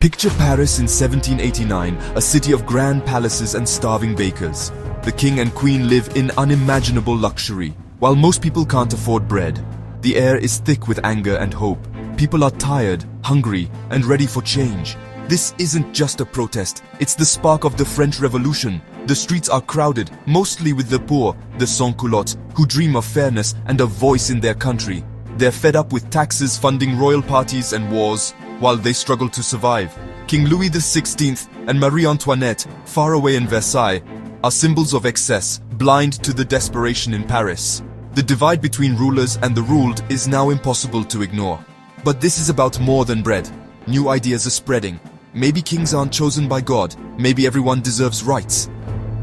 Picture Paris in 1789, a city of grand palaces and starving bakers. The king and queen live in unimaginable luxury, while most people can't afford bread. The air is thick with anger and hope. People are tired, hungry, and ready for change. This isn't just a protest, it's the spark of the French Revolution. The streets are crowded, mostly with the poor, the sans-culottes, who dream of fairness and a voice in their country. They're fed up with taxes funding royal parties and wars, while they struggle to survive. King Louis XVI and Marie Antoinette, far away in Versailles, are symbols of excess, blind to the desperation in Paris. The divide between rulers and the ruled is now impossible to ignore. But this is about more than bread. New ideas are spreading. Maybe kings aren't chosen by God, maybe everyone deserves rights.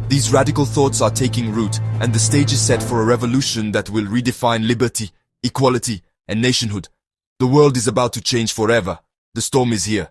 These radical thoughts are taking root, and the stage is set for a revolution that will redefine liberty, equality, and nationhood. The world is about to change forever. The storm is here.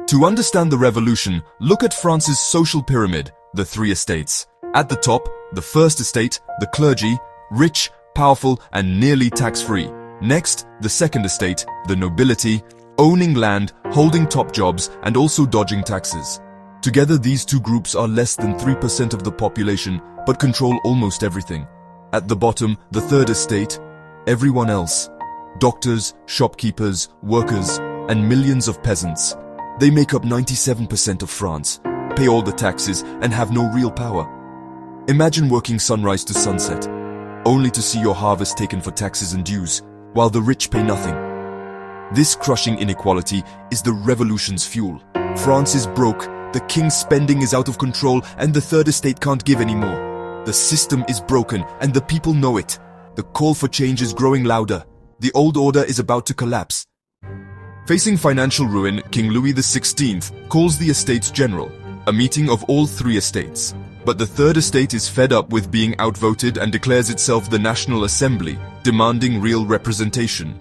To understand the revolution, look at France's social pyramid, the three estates. At the top, the first estate, the clergy, rich, powerful, and nearly tax-free. Next, the second estate, the nobility, owning land, holding top jobs, and also dodging taxes. Together, these two groups are less than 3% of the population, but control almost everything. At the bottom, the third estate, everyone else. Doctors, shopkeepers, workers, and millions of peasants. They make up 97% of France, pay all the taxes, and have no real power. Imagine working sunrise to sunset, only to see your harvest taken for taxes and dues, while the rich pay nothing. This crushing inequality is the revolution's fuel. France is broke, the king's spending is out of control, and the third estate can't give anymore. The system is broken, and the people know it. The call for change is growing louder. The old order is about to collapse. Facing financial ruin, King Louis XVI calls the Estates General, a meeting of all three estates. But the third estate is fed up with being outvoted and declares itself the National Assembly, demanding real representation.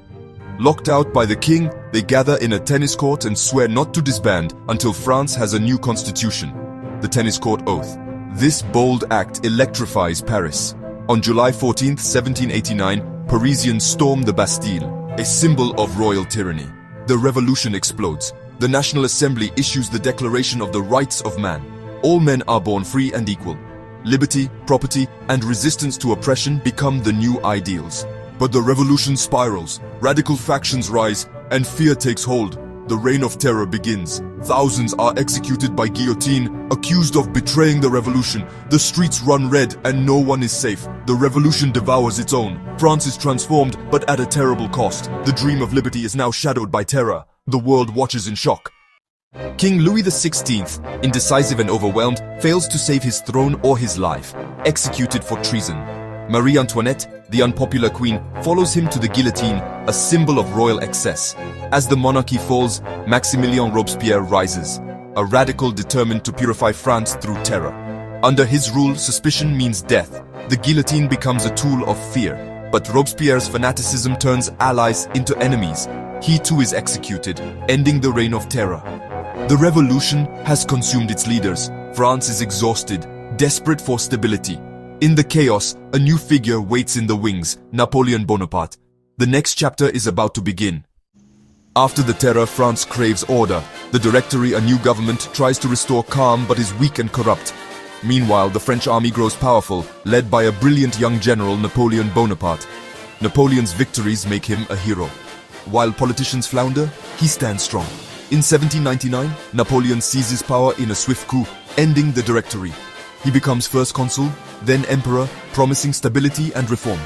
Locked out by the king, they gather in a tennis court and swear not to disband until France has a new constitution, the tennis court oath. This bold act electrifies Paris. On July 14, 1789, Parisians storm the Bastille, a symbol of royal tyranny. The revolution explodes. The National Assembly issues the Declaration of the Rights of Man. All men are born free and equal. Liberty, property, and resistance to oppression become the new ideals. But the revolution spirals, radical factions rise, and fear takes hold. The reign of terror begins. Thousands are executed by guillotine, accused of betraying the revolution. The streets run red and no one is safe. The revolution devours its own. France is transformed, but at a terrible cost. The dream of liberty is now shadowed by terror. The world watches in shock. King Louis XVI, indecisive and overwhelmed, fails to save his throne or his life, executed for treason. Marie Antoinette, the unpopular queen, follows him to the guillotine, a symbol of royal excess. As the monarchy falls, Maximilien Robespierre rises, a radical determined to purify France through terror. Under his rule, suspicion means death. The guillotine becomes a tool of fear. But Robespierre's fanaticism turns allies into enemies. He too is executed, ending the reign of terror. The revolution has consumed its leaders. France is exhausted, desperate for stability. In the chaos, a new figure waits in the wings, Napoleon Bonaparte. The next chapter is about to begin. After the terror, France craves order. The Directory, a new government, tries to restore calm but is weak and corrupt. Meanwhile, the French army grows powerful, led by a brilliant young general, Napoleon Bonaparte. Napoleon's victories make him a hero. While politicians flounder, he stands strong. In 1799, Napoleon seizes power in a swift coup, ending the Directory. He becomes first consul, then emperor, promising stability and reform.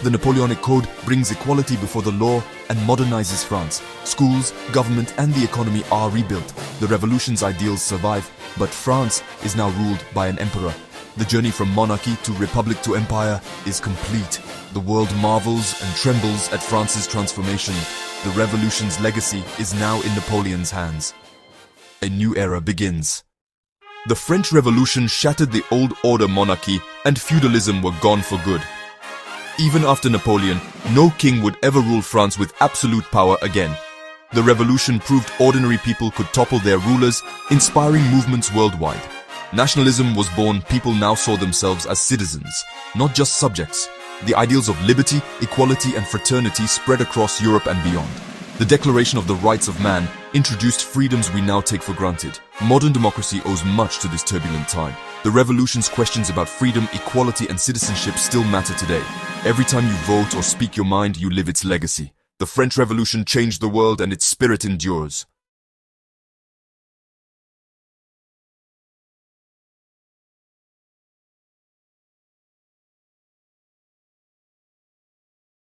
The Napoleonic Code brings equality before the law and modernizes France. Schools, government, and the economy are rebuilt. The revolution's ideals survive, but France is now ruled by an emperor. The journey from monarchy to republic to empire is complete. The world marvels and trembles at France's transformation. The revolution's legacy is now in Napoleon's hands. A new era begins. The French Revolution shattered the old order monarchy, and feudalism were gone for good. Even after Napoleon, no king would ever rule France with absolute power again. The revolution proved ordinary people could topple their rulers, inspiring movements worldwide. Nationalism was born. People now saw themselves as citizens, not just subjects. The ideals of liberty, equality, and fraternity spread across Europe and beyond. The Declaration of the Rights of Man introduced freedoms we now take for granted. Modern democracy owes much to this turbulent time. The revolution's questions about freedom, equality, and citizenship still matter today. Every time you vote or speak your mind, you live its legacy. The French Revolution changed the world and its spirit endures.